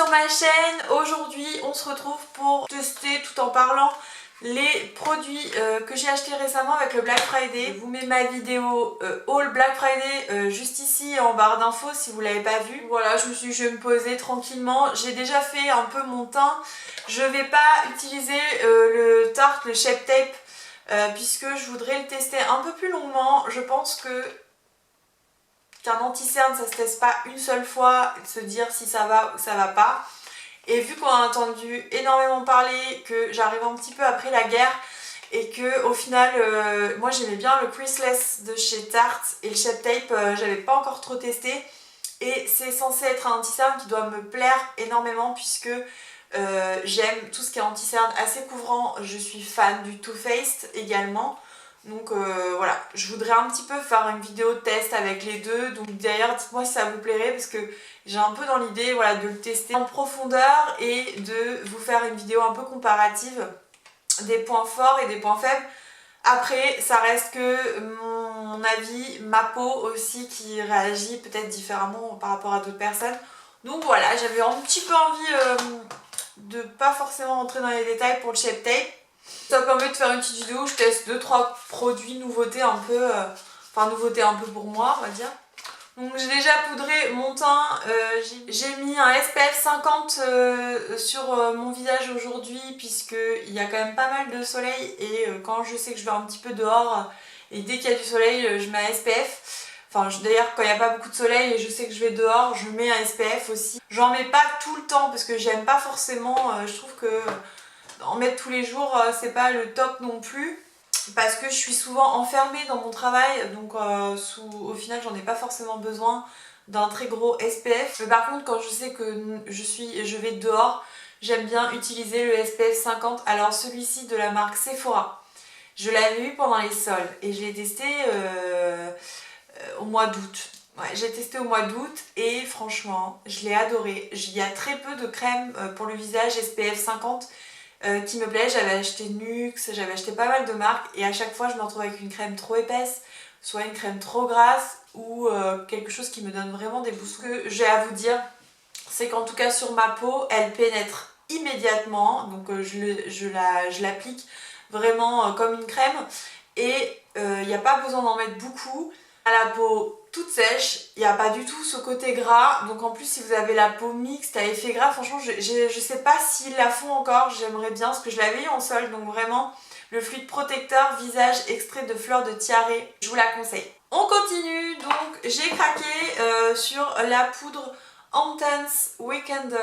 sur ma chaîne. Aujourd'hui on se retrouve pour tester tout en parlant les produits que j'ai achetés récemment avec le Black Friday. Je vous mets ma vidéo haul Black Friday juste ici en barre d'infos si vous l'avez pas vu. Voilà, je me suis dit je vais me poser tranquillement. J'ai déjà fait un peu mon teint. Je vais pas utiliser le Tarte, le Shape Tape puisque je voudrais le tester un peu plus longuement. Je pense que qu'un anti-cerne ça se teste pas une seule fois, se dire si ça va ou ça va pas. Et vu qu'on a entendu énormément parler, que j'arrive un petit peu après la guerre et que au final moi j'aimais bien le Creaseless de chez Tarte et le Shape Tape j'avais pas encore trop testé et c'est censé être un anti-cerne qui doit me plaire énormément puisque j'aime tout ce qui est anti-cerne assez couvrant. Je suis fan du Too Faced également. Donc voilà, je voudrais un petit peu faire une vidéo de test avec les deux. Donc d'ailleurs dites-moi si ça vous plairait parce que j'ai un peu dans l'idée voilà, de le tester en profondeur et de vous faire une vidéo un peu comparative des points forts et des points faibles. Après ça reste que mon avis, ma peau aussi qui réagit peut-être différemment par rapport à d'autres personnes. Donc voilà, j'avais un petit peu envie de pas forcément rentrer dans les détails pour le Shape Tape. Ça permet de faire une petite vidéo où je teste 2-3 produits nouveautés un peu, enfin nouveautés un peu pour moi on va dire. Donc j'ai déjà poudré mon teint, j'ai mis un SPF 50 sur mon visage aujourd'hui puisqu'il y a quand même pas mal de soleil et quand je sais que je vais un petit peu dehors et dès qu'il y a du soleil je mets un SPF. Enfin d'ailleurs quand il n'y a pas beaucoup de soleil et je sais que je vais dehors je mets un SPF aussi. J'en mets pas tout le temps parce que j'aime pas forcément, je trouve que en mettre tous les jours c'est pas le top non plus parce que je suis souvent enfermée dans mon travail donc au final j'en ai pas forcément besoin d'un très gros SPF. Mais par contre quand je sais que je vais dehors j'aime bien utiliser le SPF 50. Alors celui-ci de la marque Sephora, je l'avais eu pendant les soldes et je l'ai testé au mois d'août. Ouais, j'ai testé au mois d'août et franchement je l'ai adoré. Il y a très peu de crème pour le visage SPF 50 qui me plaît. J'avais acheté Nuxe, j'avais acheté pas mal de marques et à chaque fois je me retrouve avec une crème trop épaisse, soit une crème trop grasse ou quelque chose qui me donne vraiment des boosts. Ce que j'ai à vous dire, c'est qu'en tout cas sur ma peau, elle pénètre immédiatement, donc je l'applique vraiment comme une crème et il n'y a pas besoin d'en mettre beaucoup. À la peau toute sèche, il n'y a pas du tout ce côté gras, donc en plus si vous avez la peau mixte à effet gras, franchement je sais pas s'ils la font encore, j'aimerais bien parce que je l'avais eu en solde, donc vraiment le fluide protecteur visage extrait de fleurs de tiare, je vous la conseille. On continue, donc j'ai craqué sur la poudre Intense Weekender,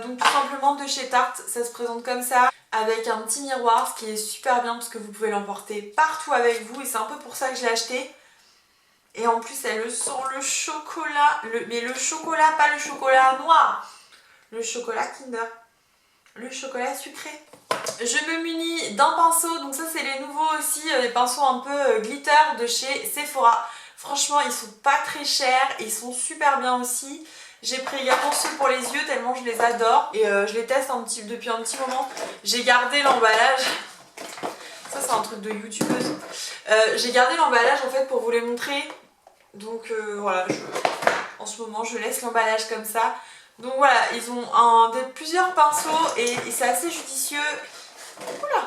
donc tout simplement de chez Tarte. Ça se présente comme ça avec un petit miroir, ce qui est super bien parce que vous pouvez l'emporter partout avec vous et c'est un peu pour ça que je l'ai acheté. Et en plus elle sent le chocolat, mais le chocolat, pas le chocolat noir, le chocolat Kinder, le chocolat sucré. Je me munis d'un pinceau, donc ça c'est les nouveaux aussi, les pinceaux un peu glitter de chez Sephora. Franchement ils sont pas très chers, ils sont super bien aussi. J'ai pris également ceux pour les yeux tellement je les adore et je les teste depuis un petit moment. J'ai gardé l'emballage, ça c'est un truc de youtubeuse. J'ai gardé l'emballage en fait pour vous les montrer. Donc voilà, en ce moment je laisse l'emballage comme ça. Donc voilà, ils ont plusieurs pinceaux et c'est assez judicieux. Oula,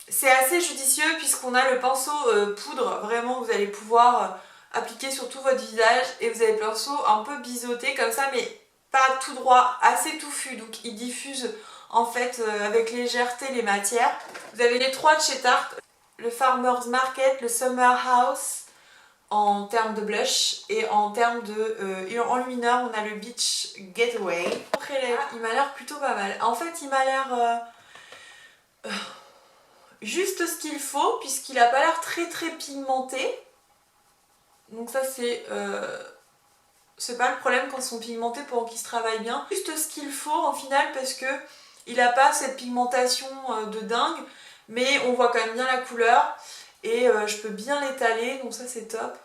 c'est assez judicieux puisqu'on a le pinceau poudre, vraiment vous allez pouvoir appliquer sur tout votre visage et vous avez le pinceau un peu biseauté comme ça mais pas tout droit, assez touffu, donc il diffuse en fait avec légèreté les matières. Vous avez les trois de chez Tarte, le Farmer's Market, le Summer House en termes de blush et en termes de enlumineur on a le Beach Getaway. Après il m'a l'air plutôt pas mal. En fait il m'a l'air juste ce qu'il faut puisqu'il a pas l'air très pigmenté. Donc ça c'est pas le problème quand ils sont pigmentés pour qu'ils se travaillent bien. Juste ce qu'il faut en final parce que il a pas cette pigmentation de dingue mais on voit quand même bien la couleur. Et je peux bien l'étaler, donc ça c'est top.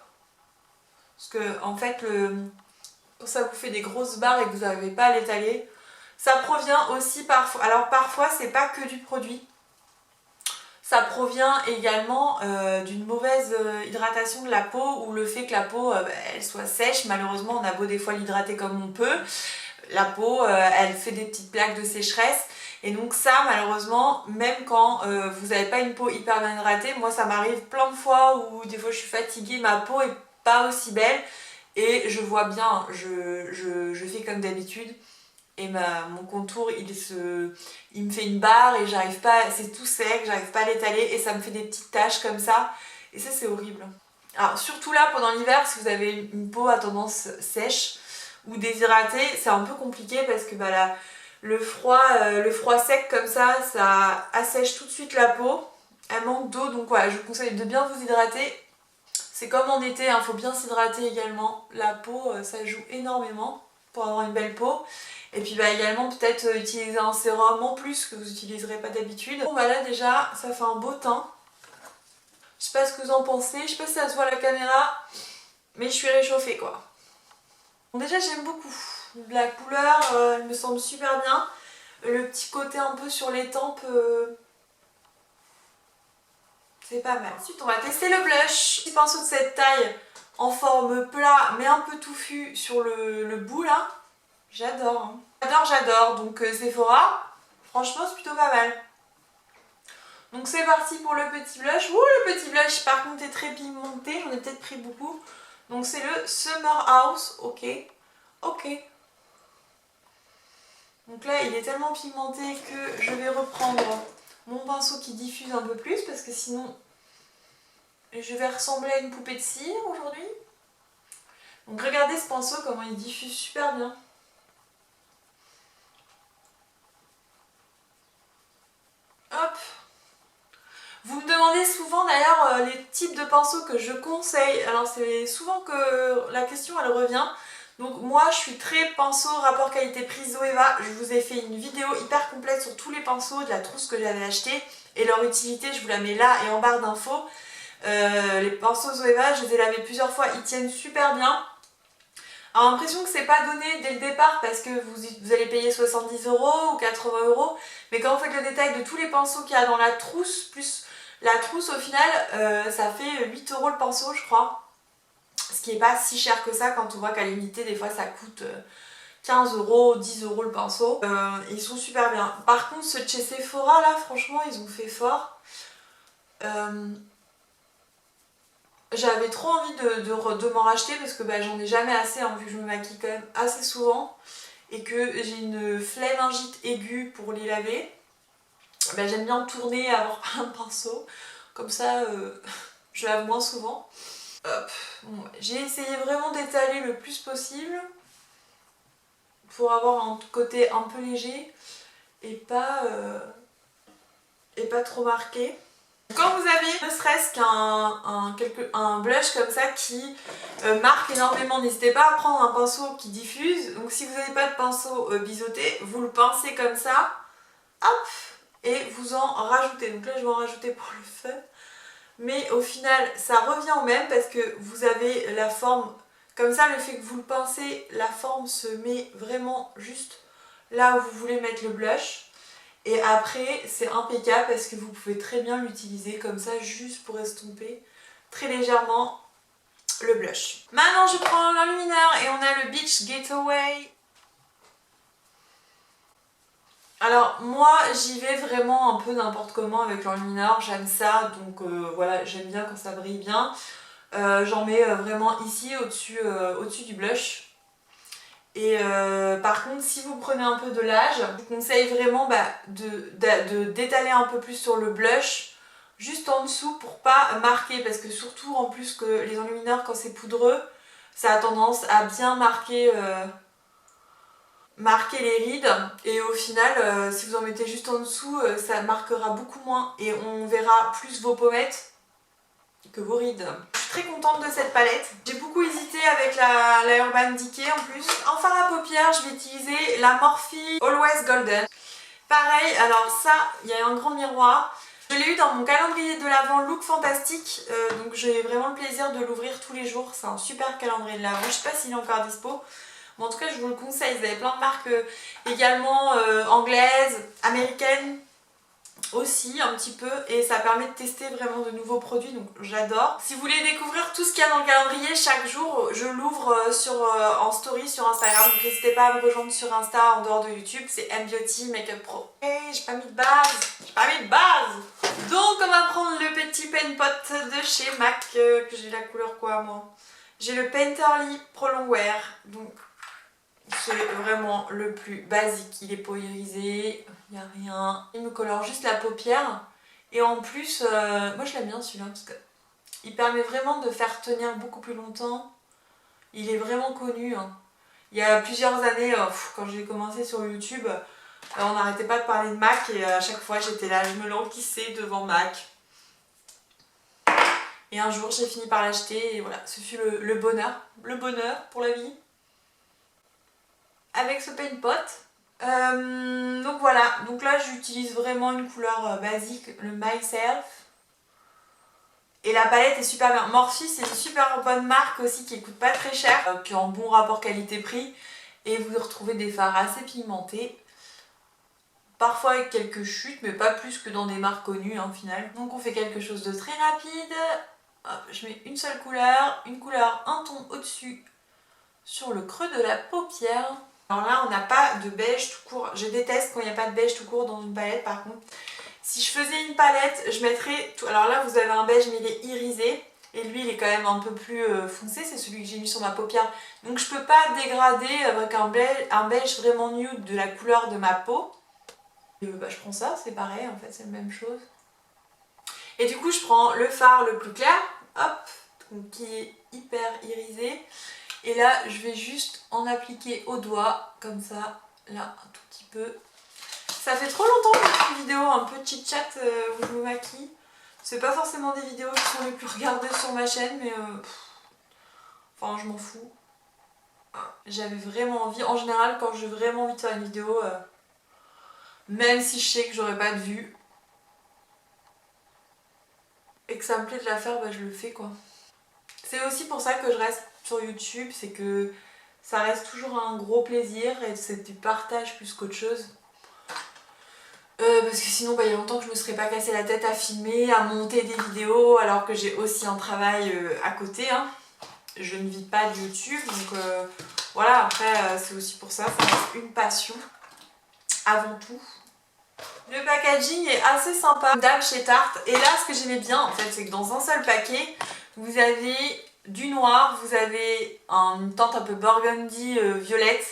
Parce que en fait, quand ça vous fait des grosses barres et que vous n'arrivez pas à l'étaler, ça provient aussi parfois, alors parfois c'est pas que du produit, ça provient également d'une mauvaise hydratation de la peau ou le fait que la peau elle soit sèche. Malheureusement on a beau des fois l'hydrater comme on peut, la peau, elle fait des petites plaques de sécheresse. Et donc ça, malheureusement, même quand vous n'avez pas une peau hyper bien hydratée, moi ça m'arrive plein de fois où des fois je suis fatiguée, ma peau est pas aussi belle et je vois bien, je fais comme d'habitude et mon contour il me fait une barre et j'arrive pas, c'est tout sec, j'arrive pas à l'étaler et ça me fait des petites taches comme ça et ça c'est horrible. Alors surtout là pendant l'hiver, si vous avez une peau à tendance sèche ou déshydratée, c'est un peu compliqué parce que bah, le froid sec comme ça assèche tout de suite la peau. Elle manque d'eau, donc voilà, je vous conseille de bien vous hydrater. C'est comme en été, il faut bien s'hydrater également. La peau, ça joue énormément pour avoir une belle peau. Et puis bah, également peut-être utiliser un sérum en plus que vous n'utiliserez pas d'habitude. Bon bah là déjà, ça fait un beau teint. Je sais pas ce que vous en pensez, je sais pas si ça se voit à la caméra, mais je suis réchauffée quoi. Bon, déjà j'aime beaucoup. La couleur, elle me semble super bien. Le petit côté un peu sur les tempes, c'est pas mal. Ensuite on va tester le blush. Petit pinceau de cette taille en forme plat mais un peu touffu sur le bout là. J'adore. Hein. J'adore. Donc Sephora, franchement c'est plutôt pas mal. Donc c'est parti pour le petit blush. Ouh, le petit blush par contre est très pigmenté, j'en ai peut-être pris beaucoup. Donc c'est le Summer House, ok. Ok. Donc là il est tellement pigmenté que je vais reprendre mon pinceau qui diffuse un peu plus parce que sinon je vais ressembler à une poupée de cire aujourd'hui. Donc regardez ce pinceau comment il diffuse super bien. Hop. Vous me demandez souvent d'ailleurs les types de pinceaux que je conseille. Alors c'est souvent que la question elle revient. Donc moi je suis très pinceau rapport qualité-prix Zoeva. Je vous ai fait une vidéo hyper complète sur tous les pinceaux de la trousse que j'avais acheté et leur utilité, je vous la mets là et en barre d'infos. Les pinceaux Zoeva, je les ai lavés plusieurs fois, ils tiennent super bien. Alors l'impression que c'est pas donné dès le départ parce que vous allez payer 70 € ou 80 €, mais quand vous faites le détail de tous les pinceaux qu'il y a dans la trousse, plus la trousse au final, ça fait 8 € le pinceau je crois. Ce qui est pas si cher que ça quand on voit qu'à l'unité des fois ça coûte 15 €, 10 € le pinceau. Ils sont super bien. Par contre ceux de chez Sephora là franchement ils ont fait fort. J'avais trop envie de m'en racheter parce que bah, j'en ai jamais assez hein, vu que je me maquille quand même assez souvent et que j'ai une flémingite aiguë pour les laver. Bah, j'aime bien tourner et avoir plein de pinceaux. Comme ça je lave moins souvent. Hop. Bon, j'ai essayé vraiment d'étaler le plus possible pour avoir un côté un peu léger et pas trop marqué. Quand vous avez ne serait-ce qu'un blush comme ça qui marque énormément, n'hésitez pas à prendre un pinceau qui diffuse. Donc si vous n'avez pas de pinceau biseauté, vous le pincez comme ça, hop, et vous en rajoutez. Donc là je vais en rajouter pour le fun. Mais au final ça revient au même parce que vous avez la forme, comme ça le fait que vous le pincez, la forme se met vraiment juste là où vous voulez mettre le blush. Et après c'est impeccable parce que vous pouvez très bien l'utiliser comme ça juste pour estomper très légèrement le blush. Maintenant je prends l'enlumineur et on a le Beach Getaway. Alors moi j'y vais vraiment un peu n'importe comment avec l'enlumineur, j'aime ça donc voilà, j'aime bien quand ça brille bien. J'en mets vraiment ici au-dessus du blush. Et par contre si vous prenez un peu de l'âge, je vous conseille vraiment d'étaler un peu plus sur le blush juste en dessous pour pas marquer parce que surtout en plus que les enlumineurs quand c'est poudreux ça a tendance à bien marquer les rides et au final si vous en mettez juste en dessous ça marquera beaucoup moins et on verra plus vos pommettes que vos rides. Je suis très contente de cette palette. J'ai beaucoup hésité avec la Urban Decay en plus. En fard à paupières, je vais utiliser la Morphe Always Golden. Pareil, alors ça, il y a un grand miroir. Je l'ai eu dans mon calendrier de l'Avent Look Fantastique, donc j'ai vraiment le plaisir de l'ouvrir tous les jours. C'est un super calendrier de l'Avent. Je sais pas s'il est encore dispo. Mais en tout cas, je vous le conseille. Vous avez plein de marques également anglaises, américaines. aussi un petit peu, et ça permet de tester vraiment de nouveaux produits, donc j'adore. Si vous voulez découvrir tout ce qu'il y a dans le calendrier chaque jour, je l'ouvre en story sur Instagram, donc n'hésitez pas à me rejoindre sur Insta en dehors de YouTube, c'est mbeauty makeup pro. Hey, j'ai pas mis de base, donc on va prendre le petit pen pot de chez MAC, que j'ai la couleur quoi moi, j'ai le Painterly Pro Longwear, donc c'est vraiment le plus basique, il est pas irisé, il n'y a rien. Il me colore juste la paupière. Et en plus, moi je l'aime bien celui-là parce qu'il permet vraiment de faire tenir beaucoup plus longtemps. Il est vraiment connu. Hein. Il y a plusieurs années, quand j'ai commencé sur YouTube, on n'arrêtait pas de parler de MAC et à chaque fois j'étais là, je me languissais devant MAC. Et un jour j'ai fini par l'acheter et voilà, ce fut le bonheur pour la vie. Avec ce paint pot. Donc voilà, donc là j'utilise vraiment une couleur basique, le Myself. Et la palette est super bien. Morphe, c'est une super bonne marque aussi qui coûte pas très cher, puis en bon rapport qualité-prix. Et vous retrouvez des fards assez pigmentés. Parfois avec quelques chutes, mais pas plus que dans des marques connues au final. Donc on fait quelque chose de très rapide. Hop, je mets une seule couleur, une couleur un ton au-dessus sur le creux de la paupière. Alors là on n'a pas de beige tout court, je déteste quand il n'y a pas de beige tout court dans une palette. Par contre si je faisais une palette je mettrais tout. Alors là vous avez un beige mais il est irisé et lui il est quand même un peu plus foncé, c'est celui que j'ai mis sur ma paupière, donc je peux pas dégrader avec un beige vraiment nude de la couleur de ma peau. Et je prends ça, c'est pareil en fait, c'est la même chose. Et du coup je prends le fard le plus clair, hop, donc, qui est hyper irisé. Et là, je vais juste en appliquer au doigt, comme ça, là, un tout petit peu. Ça fait trop longtemps que je fais une vidéo un peu chit-chat où je me maquille. C'est pas forcément des vidéos qui sont les plus regardées sur ma chaîne, mais enfin, je m'en fous. J'avais vraiment envie, en général, quand j'ai vraiment envie de faire une vidéo, même si je sais que j'aurai pas de vues, et que ça me plaît de la faire, je le fais quoi. C'est aussi pour ça que je reste sur YouTube, c'est que ça reste toujours un gros plaisir et c'est du partage plus qu'autre chose. Parce que sinon il y a longtemps que je me serais pas cassé la tête à filmer, à monter des vidéos alors que j'ai aussi un travail à côté. Hein. Je ne vis pas de YouTube, donc voilà, après c'est aussi pour ça, ça reste une passion avant tout. Le packaging est assez sympa, d'hab chez Tarte. Et là ce que j'aimais bien en fait, c'est que dans un seul paquet, vous avez du noir, vous avez une teinte un peu burgundy violette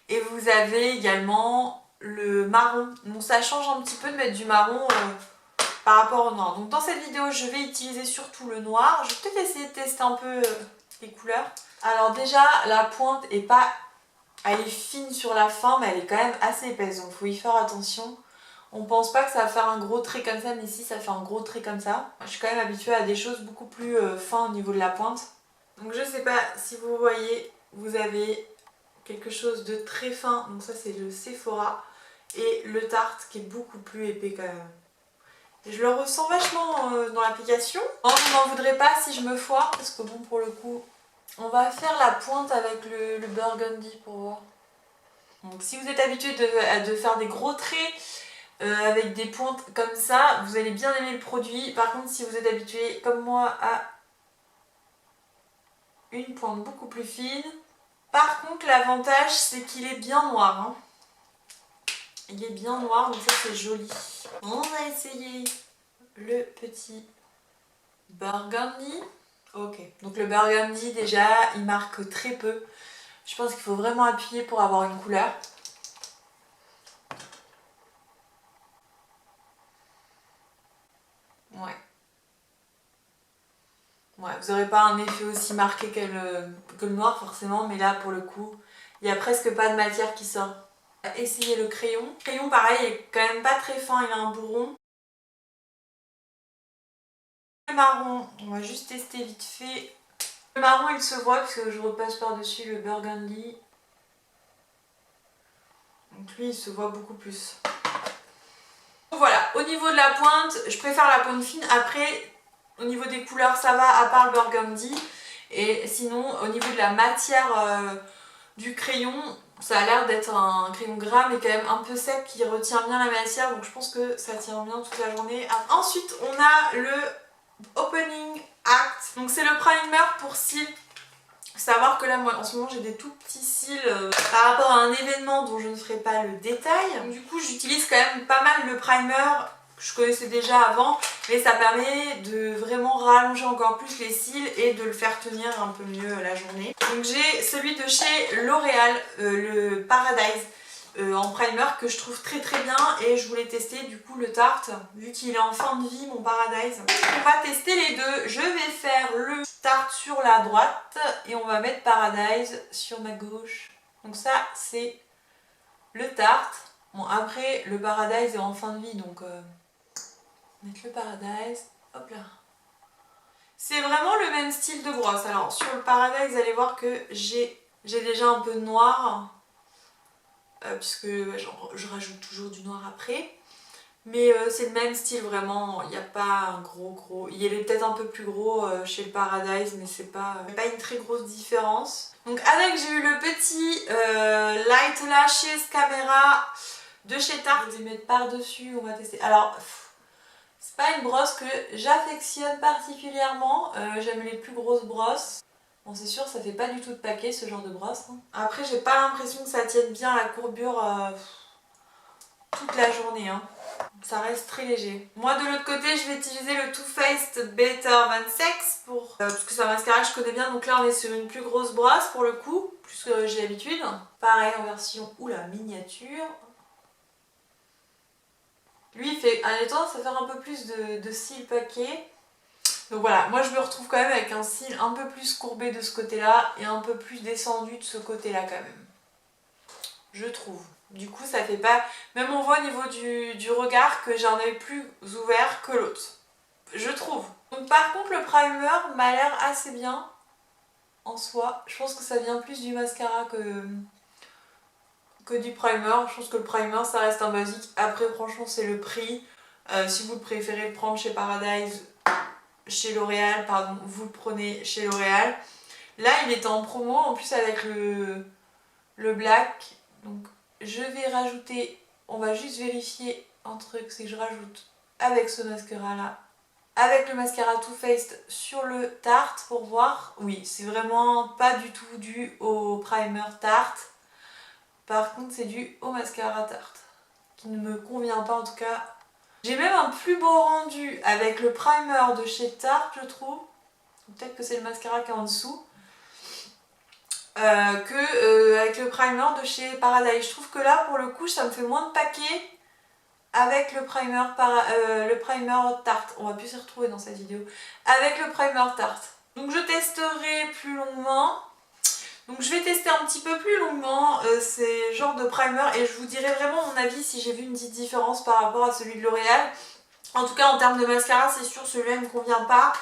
et vous avez également le marron. Donc ça change un petit peu de mettre du marron par rapport au noir. Donc dans cette vidéo je vais utiliser surtout le noir. Je vais peut-être essayer de tester un peu les couleurs. Alors déjà la pointe est pas, elle est fine sur la fin mais elle est quand même assez épaisse, donc il faut y faire attention. On pense pas que ça va faire un gros trait comme ça, mais si ça fait un gros trait comme ça. Je suis quand même habituée à des choses beaucoup plus fins au niveau de la pointe. Donc je sais pas si vous voyez, vous avez quelque chose de très fin. Donc ça c'est le Sephora. Et le Tarte qui est beaucoup plus épais quand même. Et je le ressens vachement dans l'application. Je m'en voudrais pas si je me foire, parce que bon pour le coup, on va faire la pointe avec le burgundy pour voir. Donc si vous êtes habitué de faire des gros traits, avec des pointes comme ça, vous allez bien aimer le produit. Par contre si vous êtes habitué comme moi à une pointe beaucoup plus fine, par contre l'avantage c'est qu'il est bien noir hein. Il est bien noir, donc ça c'est joli. On va essayer le petit burgundy. Ok, donc le burgundy déjà il marque très peu. Je pense qu'il faut vraiment appuyer pour avoir une couleur. Ouais. Ouais, vous n'aurez pas un effet aussi marqué que le noir forcément, mais là pour le coup, il n'y a presque pas de matière qui sort. Essayez le crayon. Le crayon pareil, il est quand même pas très fin, il a un bourron. Le marron, on va juste tester vite fait. Le marron il se voit parce que je repasse par-dessus le burgundy. Donc lui il se voit beaucoup plus. Voilà, au niveau de la pointe, je préfère la pointe fine. Après, au niveau des couleurs, ça va, à part le burgundy. Et sinon, au niveau de la matière du crayon, Ça a l'air d'être un crayon gras mais quand même un peu sec qui retient bien la matière, donc je pense que ça tient bien toute la journée. Ensuite on a le Opening Act, donc c'est le primer pour cils. Savoir que là moi en ce moment j'ai des tout petits cils par rapport à un événement dont je ne ferai pas le détail. Donc, du coup j'utilise quand même pas mal le primer que je connaissais déjà avant, mais ça permet de vraiment rallonger encore plus les cils et de le faire tenir un peu mieux la journée. Donc j'ai celui de chez L'Oréal, le Paradise en primer que je trouve très bien, et je voulais tester du coup le Tarte vu qu'il est en fin de vie mon Paradise. On va tester les deux. Je vais faire le Tarte sur la droite et on va mettre Paradise sur ma gauche. Donc ça c'est le Tarte. Bon après le Paradise est en fin de vie donc mettre le Paradise, hop là. C'est vraiment le même style de brosse. Alors sur le Paradise, vous allez voir que j'ai déjà un peu de noir, puisque je rajoute toujours du noir après. Mais c'est le même style vraiment, il n'y a pas un gros... Il est peut-être un peu plus gros chez le Paradise, mais c'est pas une très grosse différence. Donc avec, j'ai eu le petit Light Lashes Camera de chez Tarte. Je vais mettre par-dessus, on va tester. Alors... c'est pas une brosse que j'affectionne particulièrement, j'aime les plus grosses brosses. Bon c'est sûr ça fait pas du tout de paquet ce genre de brosse. Après j'ai pas l'impression que ça tienne bien la courbure toute la journée. Ça reste très léger. Moi de l'autre côté je vais utiliser le Too Faced Better Than Sex parce que c'est un mascara que je connais bien, donc là on est sur une plus grosse brosse pour le coup, plus que j'ai l'habitude. Pareil en version miniature. Lui il fait un tendance à faire un peu plus de cils paquet. Donc voilà, moi je me retrouve quand même avec un cil un peu plus courbé de ce côté-là et un peu plus descendu de ce côté-là quand même. Je trouve. Du coup ça fait pas... Même on voit au niveau du regard que j'en ai plus ouvert que l'autre. Je trouve. Donc par contre le primer m'a l'air assez bien en soi. Je pense que ça vient plus du mascara que du primer. Je pense que le primer ça reste un basique. Après franchement c'est le prix. Si vous préférez le prendre chez Paradise, chez L'Oréal, pardon, vous le prenez chez L'Oréal. Là il était en promo en plus avec le black. Donc je vais rajouter, on va juste vérifier un truc, c'est que je rajoute avec ce mascara là, avec le mascara Too Faced sur le Tarte pour voir. Oui, c'est vraiment pas du tout dû au primer Tarte. Par contre c'est dû au mascara Tarte, qui ne me convient pas en tout cas. J'ai même un plus beau rendu avec le primer de chez Tarte je trouve. Peut-être que c'est le mascara qui est en dessous. Avec le primer de chez Paradise. Je trouve que là pour le coup ça me fait moins de paquet avec le primer Tarte. On va plus s'y retrouver dans cette vidéo. Avec le primer Tarte. Donc je testerai plus longuement. Donc je vais tester un petit peu plus longuement ces genres de primer et je vous dirai vraiment mon avis si j'ai vu une petite différence par rapport à celui de L'Oréal. En tout cas en termes de mascara c'est sûr celui-là ne me convient pas.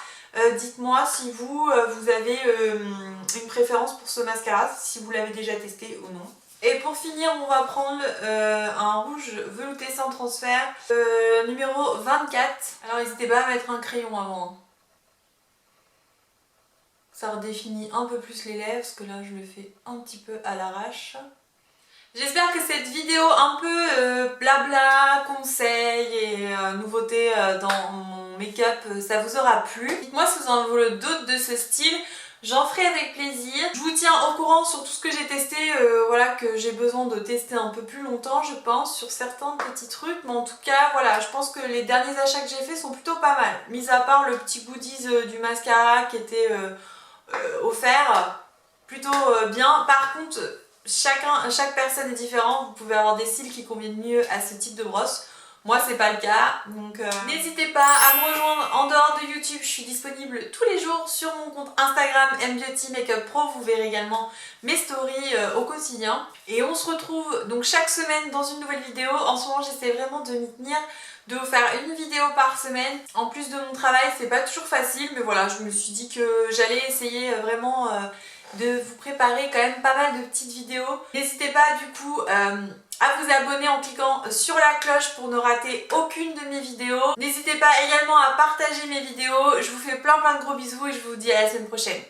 Dites-moi si vous avez une préférence pour ce mascara, si vous l'avez déjà testé ou non. Et pour finir on va prendre un rouge velouté sans transfert, numéro 24. Alors n'hésitez pas à mettre un crayon avant. Ça redéfinit un peu plus les lèvres parce que là je le fais un petit peu à l'arrache. J'espère que cette vidéo un peu blabla, conseils et nouveautés dans mon make-up, ça vous aura plu. Dites-moi si vous en voulez d'autres de ce style, j'en ferai avec plaisir. Je vous tiens au courant sur tout ce que j'ai testé, voilà, que j'ai besoin de tester un peu plus longtemps je pense, sur certains petits trucs. Mais en tout cas, voilà, je pense que les derniers achats que j'ai faits sont plutôt pas mal. Mis à part le petit goodies du mascara qui était offert, plutôt bien. Par contre, chaque personne est différente, vous pouvez avoir des cils qui conviennent mieux à ce type de brosse. Moi c'est pas le cas, donc n'hésitez pas à me rejoindre en dehors de YouTube, je suis disponible tous les jours sur mon compte Instagram mbeauty makeup pro, vous verrez également mes stories au quotidien. Et on se retrouve donc chaque semaine dans une nouvelle vidéo. En ce moment j'essaie vraiment de m'y tenir, de vous faire une vidéo par semaine. En plus de mon travail c'est pas toujours facile, mais voilà, je me suis dit que j'allais essayer vraiment de vous préparer quand même pas mal de petites vidéos. N'hésitez pas du coup à vous abonner en cliquant sur la cloche pour ne rater aucune de mes vidéos. N'hésitez pas également à partager mes vidéos. Je vous fais plein de gros bisous et je vous dis à la semaine prochaine.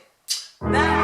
Bye!